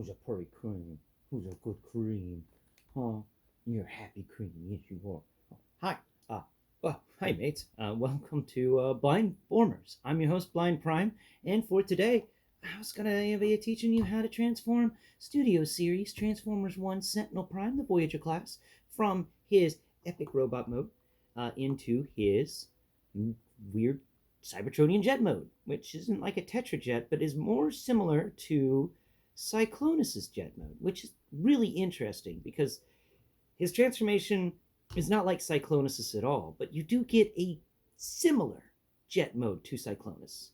Who's a pretty cream? Who's a good cream? Huh? You're a happy cream. Yes, you are. Oh, hi. Hi, mates. Welcome to Blindformers. I'm your host, Blind Prime, and for today, I was gonna be teaching you how to transform Studio Series Transformers One Sentinel Prime, the Voyager class, from his epic robot mode into his weird cybertronian jet mode, which isn't like a tetrajet, but is more similar to Cyclonus's jet mode, which is really interesting because his transformation is not like Cyclonus's at all, but you do get a similar jet mode to Cyclonus.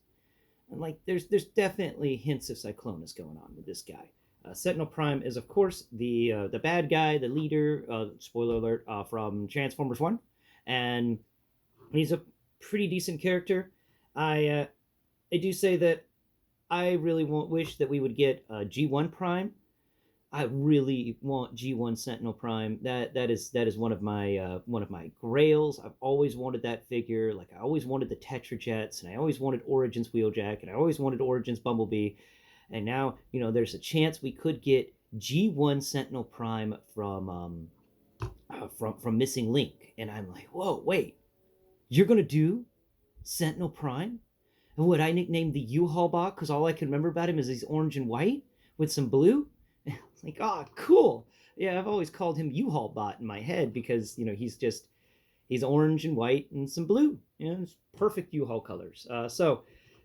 And like there's definitely hints of Cyclonus going on with this guy. Sentinel Prime is of course the bad guy, the leader. Spoiler alert from Transformers One, and he's a pretty decent character. I do say that I really wish that we would get G1 Prime. I really want G1 Sentinel Prime. That is one of my grails. I've always wanted that figure. Like I always wanted the Tetrajets, and I always wanted Origins Wheeljack, and I always wanted Origins Bumblebee. And now there's a chance we could get G1 Sentinel Prime from Missing Link. And I'm like, whoa, wait, you're gonna do Sentinel Prime? And what I nicknamed the U-Haul bot because all I can remember about him is he's orange and white with some blue. It's like, cool. Yeah, I've always called him U-Haul bot in my head because he's orange and white and some blue. It's perfect U-Haul colors. So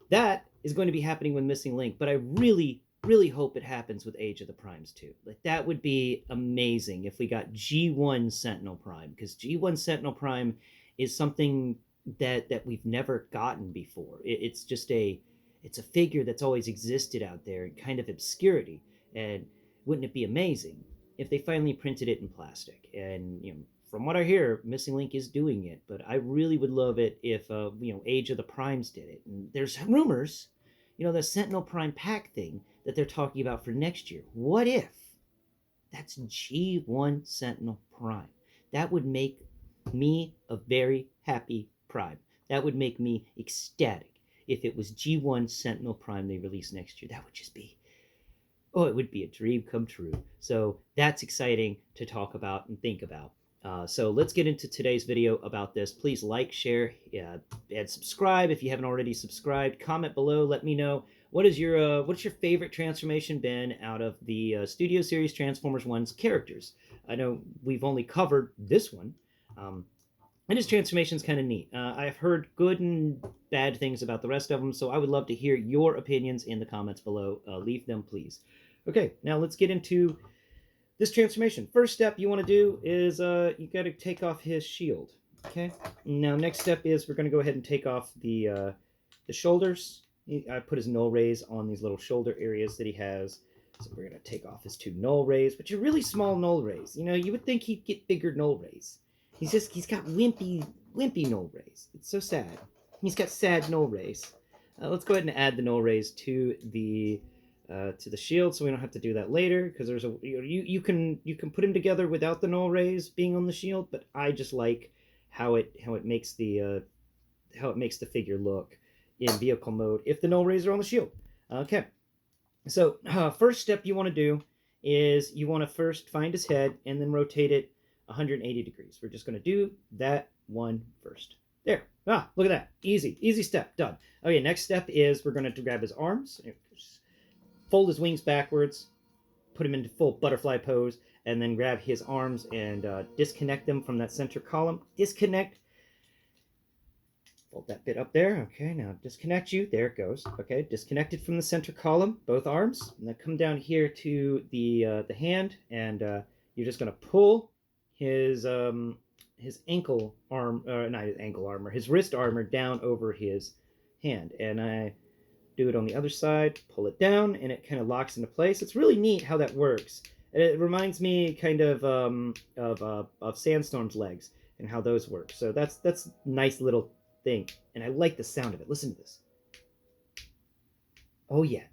that is going to be happening with Missing Link, but I really, really hope it happens with Age of the Primes too. Like that would be amazing if we got G1 Sentinel Prime, because G1 Sentinel Prime is something that we've never gotten before. It's a figure that's always existed out there in kind of obscurity. And wouldn't it be amazing if they finally printed it in plastic? And from what I hear, Missing Link is doing it, but I really would love it if Age of the Primes did it. And there's rumors, the Sentinel Prime pack thing that they're talking about for next year. What if that's G1 Sentinel Prime? That would make me a very happy Prime. That would make me ecstatic if it was G1 Sentinel Prime they release next year. That would just be, it would be a dream come true. So that's exciting to talk about and think about. So let's get into today's video about this. Please like, share, and subscribe if you haven't already subscribed. Comment below. Let me know what's your favorite transformation been out of the Studio Series Transformers 1's characters. I know we've only covered this one. And his transformation's kind of neat. I've heard good and bad things about the rest of them, so I would love to hear your opinions in the comments below. Leave them, please. Okay, now let's get into this transformation. First step you want to do is you got to take off his shield. Okay. Now next step is we're going to go ahead and take off the shoulders. I put his null rays on these little shoulder areas that he has. So we're going to take off his two null rays, which are really small null rays. You would think he'd get bigger null rays. He's got wimpy null rays. It's so sad. He's got sad null rays. Let's go ahead and add the null rays to the shield, so we don't have to do that later. Because there's you can put him together without the null rays being on the shield, but I just like how it makes the figure look in vehicle mode if the null rays are on the shield. Okay, so first step you want to do is you want to first find his head and then rotate it 180 degrees. We're just going to do that one first. There. Look at that. Easy step. Done. Okay, next step is we're going to grab his arms, fold his wings backwards, put him into full butterfly pose, and then grab his arms and disconnect them from that center column. Disconnect. Fold that bit up there. Okay, now disconnect you. There it goes. Okay, disconnected from the center column, both arms. And then come down here to the hand, and you're just going to pull his ankle arm, not his ankle armor, his wrist armor down over his hand. And I do it on the other side, pull it down, and it kind of locks into place. It's really neat how that works. It reminds me kind of Sandstorm's legs and how those work. So that's a nice little thing. And I like the sound of it. Listen to this. Oh yeah,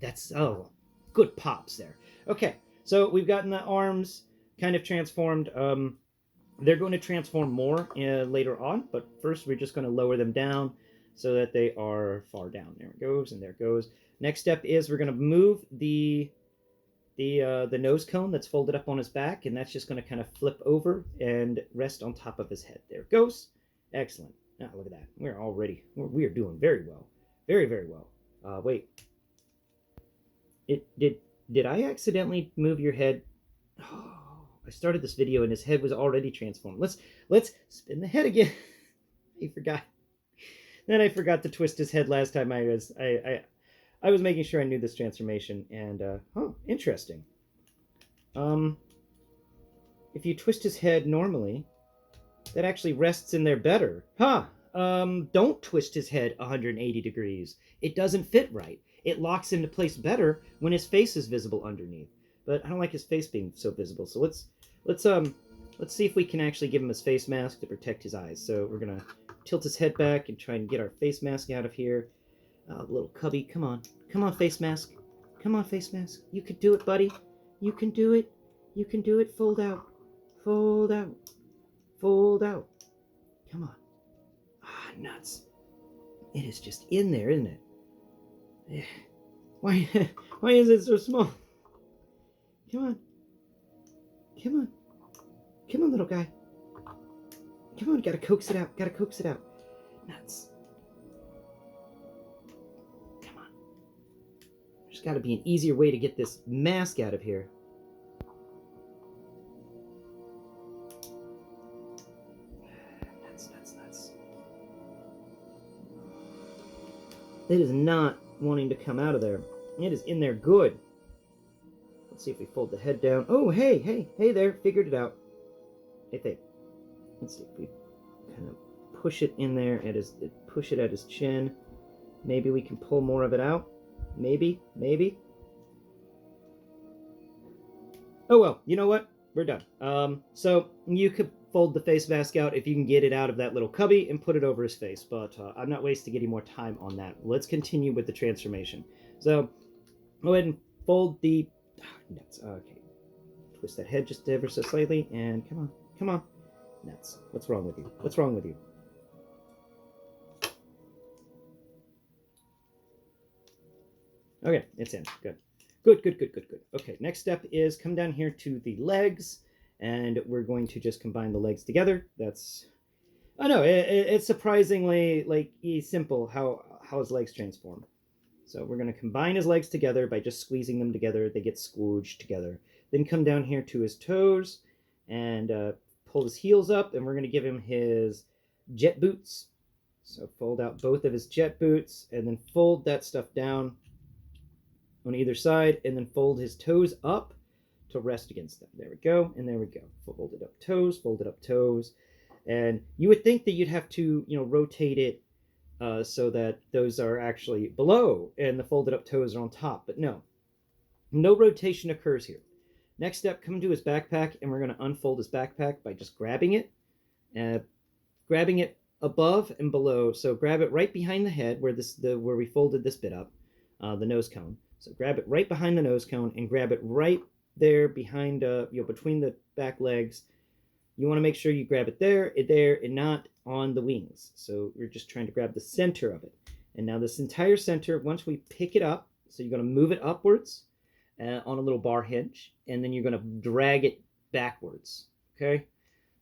good pops there. Okay, so we've gotten the arms kind of transformed. They're going to transform more later on, but first we're just going to lower them down so that they are far down. There it goes, and there it goes. Next step is we're going to move the the nose cone that's folded up on his back, and that's just going to kind of flip over and rest on top of his head. There it goes. Excellent. Now look at that. We are doing very well. Very, very well. Wait. Did I accidentally move your head? Oh, I started this video and his head was already transformed. Let's spin the head again. I forgot. Then I forgot to twist his head last time I was making sure I knew this transformation, and interesting. If you twist his head normally, that actually rests in there better. Don't twist his head 180 degrees. It doesn't fit right. It locks into place better when his face is visible underneath. But I don't like his face being so visible. So let's see if we can actually give him his face mask to protect his eyes. So we're gonna tilt his head back and try and get our face mask out of here. Little cubby, come on, face mask, come on, face mask. You can do it, buddy. You can do it. You can do it. Fold out, fold out, fold out. Come on. Nuts. It is just in there, isn't it? Why is it so small? Come on. Come on. Come on, little guy. Come on, gotta coax it out. Gotta coax it out. Nuts. Come on. There's gotta be an easier way to get this mask out of here. Nuts. It is not wanting to come out of there. It is in there good. Let's see if we fold the head down. Oh, hey there. Figured it out. I think. Let's see if we kind of push it in there and push it at his chin. Maybe we can pull more of it out. Maybe. Oh well, you know what? We're done. So you could fold the face mask out if you can get it out of that little cubby and put it over his face, but I'm not wasting any more time on that. Let's continue with the transformation. So go ahead and fold the nuts. Okay, twist that head just ever so slightly, and come on, nuts. What's wrong with you? Okay, it's in. Good. Okay, next step is come down here to the legs, and we're going to just combine the legs together. It's surprisingly simple how his legs transform. So we're going to combine his legs together by just squeezing them together. They get squooged together. Then come down here to his toes and pull his heels up, and we're going to give him his jet boots. So fold out both of his jet boots, and then fold that stuff down on either side, and then fold his toes up to rest against them. There we go, and there we go. Folded up toes, and you would think that you'd have to, rotate it so that those are actually below and the folded up toes are on top, but no rotation occurs here. Next step, come to his backpack, and we're going to unfold his backpack by just grabbing it above and below. So grab it right behind the head where we folded this bit up, the nose cone. So grab it right behind the nose cone and grab it right there behind, between the back legs. You want to make sure you grab it there, and not on the wings. So we're just trying to grab the center of it. And now this entire center, once we pick it up, so you're going to move it upwards on a little bar hinge, and then you're going to drag it backwards. Okay?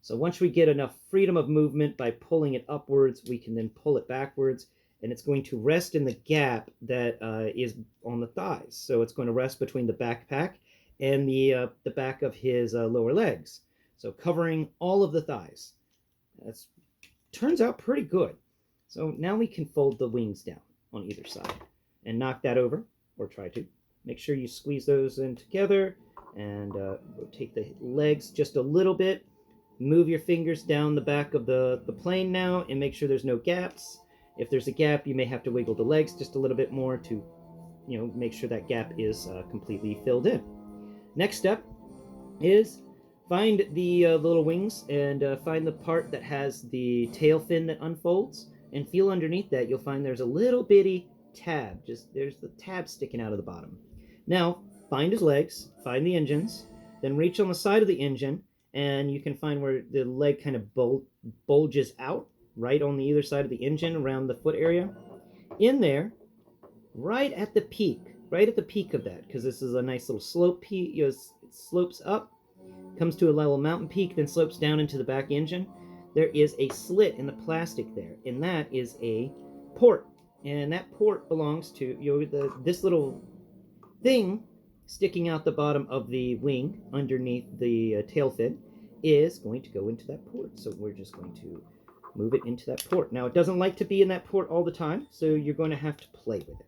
So once we get enough freedom of movement by pulling it upwards, we can then pull it backwards, and it's going to rest in the gap that is on the thighs. So it's going to rest between the backpack and the back of his lower legs. So covering all of the thighs. That turns out pretty good. So now we can fold the wings down on either side and knock that over, or try to. Make sure you squeeze those in together and rotate the legs just a little bit. Move your fingers down the back of the plane now and make sure there's no gaps. If there's a gap, you may have to wiggle the legs just a little bit more to, make sure that gap is completely filled in. Next step is find the little wings and find the part that has the tail fin that unfolds, and feel underneath that. You'll find there's a little bitty tab. There's the tab sticking out of the bottom. Now, find his legs, find the engines, then reach on the side of the engine, and you can find where the leg kind of bulges out, right on the either side of the engine around the foot area. In there, right at the peak right at the peak of that, because this is a nice little slope peak. You know, it slopes up, comes to a level mountain peak, then slopes down into the back engine. There is a slit in the plastic there, and that is a port. And that port belongs to, you know, this little thing sticking out the bottom of the wing underneath the tail fin is going to go into that port. So we're just going to move it into that port. Now, it doesn't like to be in that port all the time, so you're going to have to play with it.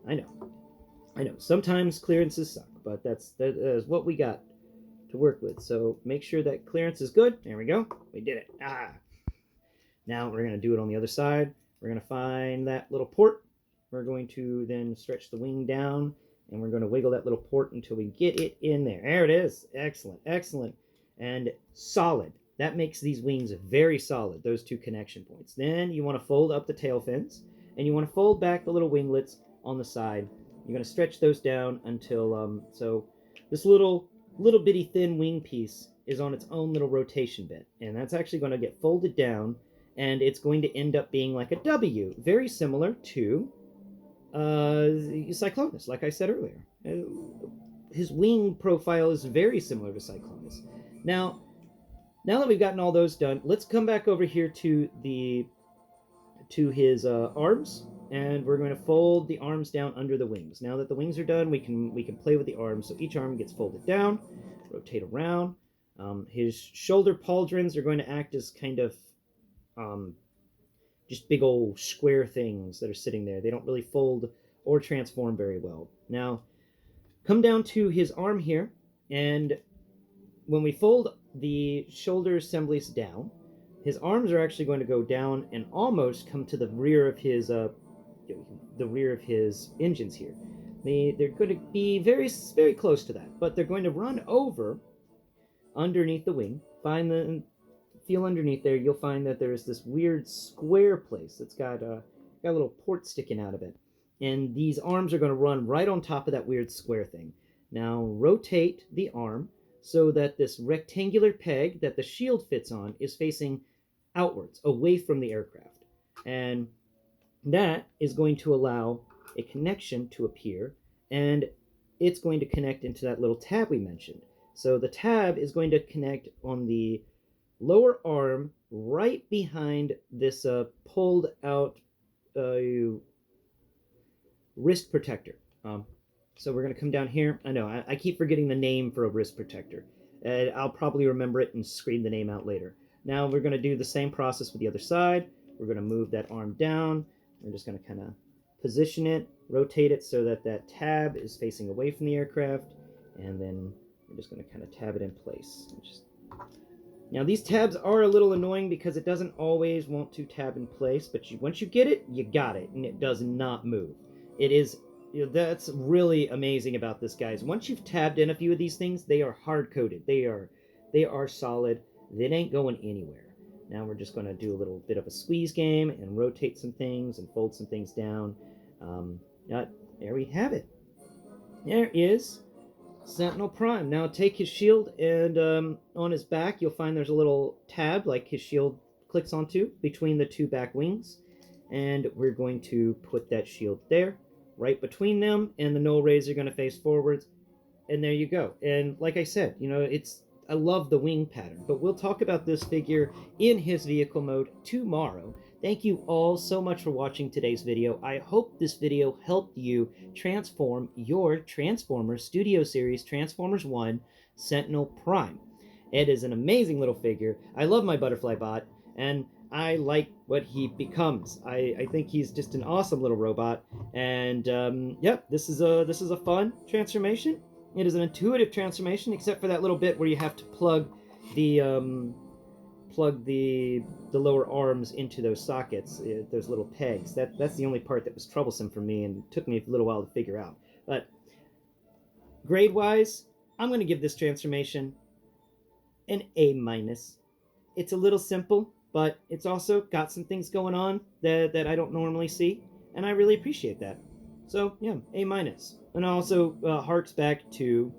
I know. Sometimes clearances suck, but that is what we got to work with. So make sure that clearance is good. There we go. We did it. Now we're going to do it on the other side. We're going to find that little port. We're going to then stretch the wing down, and we're going to wiggle that little port until we get it in there. There it is. Excellent, excellent, and solid. That makes these wings very solid, those two connection points. Then you want to fold up the tail fins, and you want to fold back the little winglets on the side. You're going to stretch those down until, so this little bitty thin wing piece is on its own little rotation bit, and that's actually going to get folded down, and it's going to end up being like a W, very similar to Cyclonus, like I said earlier. His wing profile is very similar to Cyclonus. Now that we've gotten all those done, let's come back over here to his arms, and we're going to fold the arms down under the wings. Now that the wings are done, we can play with the arms. So each arm gets folded down, rotate around. His shoulder pauldrons are going to act as kind of just big old square things that are sitting there. They don't really fold or transform very well. Now, come down to his arm here, and when we fold the shoulder assemblies down, his arms are actually going to go down and almost come to the rear of his engines here. They're going to be very, very close to that, but they're going to run over underneath the wing. Feel underneath there. You'll find that there's this weird square place that's got a little port sticking out of it, and these arms are going to run right on top of that weird square thing. Now rotate the arm so that this rectangular peg that the shield fits on is facing outwards, away from the aircraft. And that is going to allow a connection to appear, and it's going to connect into that little tab we mentioned. So the tab is going to connect on the lower arm right behind this pulled out wrist protector. So we're going to come down here. I know, I keep forgetting the name for a wrist protector. I'll probably remember it and scream the name out later. Now we're going to do the same process with the other side. We're going to move that arm down. We're just going to kind of position it, rotate it so that that tab is facing away from the aircraft, and then we're just going to kind of tab it in place. Now these tabs are a little annoying because it doesn't always want to tab in place, but once you get it, you got it, and it does not move. It is, that's really amazing about this, guys. Once you've tabbed in a few of these things, they are hard-coded. They are solid. They ain't going anywhere. Now we're just going to do a little bit of a squeeze game and rotate some things and fold some things down. There we have it. There is Sentinel Prime. Now take his shield, and on his back you'll find there's a little tab like his shield clicks onto between the two back wings, and we're going to put that shield there right between them, and the null rays are going to face forwards, and there you go. And like I said, I love the wing pattern, but we'll talk about this figure in his vehicle mode tomorrow. Thank you all so much for watching today's video. I hope this video helped you transform your Transformers Studio Series Transformers 1 Sentinel Prime. It is an amazing little figure. I love my butterfly bot, and I like what he becomes. I think he's just an awesome little robot, and yep, this is a fun transformation. It is an intuitive transformation, except for that little bit where you have to plug the lower arms into those sockets, those little pegs. That's the only part that was troublesome for me and took me a little while to figure out. But grade-wise, I'm going to give this transformation an A-. It's a little simple, but it's also got some things going on that I don't normally see, and I really appreciate that. So, yeah, A-. And also harks back to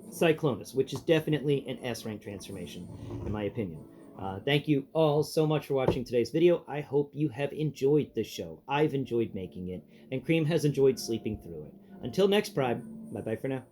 Cyclonus, which is definitely an S-rank transformation, in my opinion. Thank you all so much for watching today's video. I hope you have enjoyed this show. I've enjoyed making it, and Cream has enjoyed sleeping through it. Until next Prime, bye bye for now.